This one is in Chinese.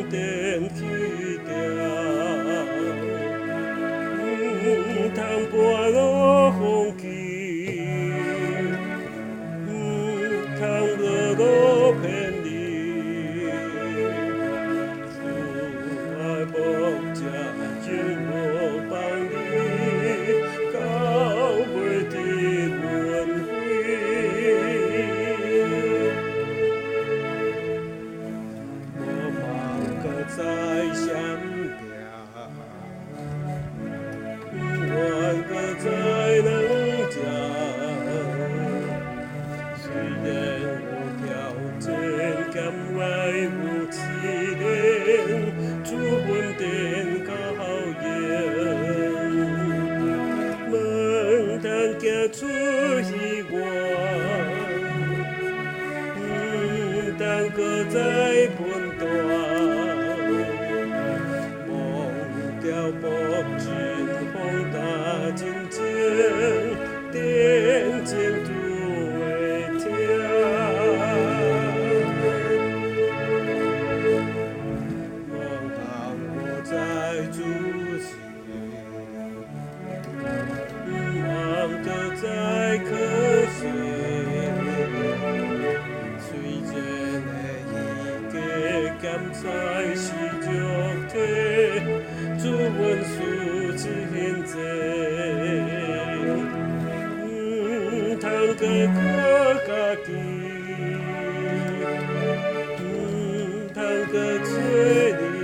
电去掉，通半路风起，通落路偏离，父爱莫食情无放你，到尾伫轮回。在闪避，我搁在两只。虽然有条件，甘爱有试炼，主稳定较严，门通行出希望，当搁在分大。薄情风大真情，电情拄会听。往后无再主事，望得再可惜。虽然的伊家咸菜是肉体。主阮事真济，通过靠家己，通过找你。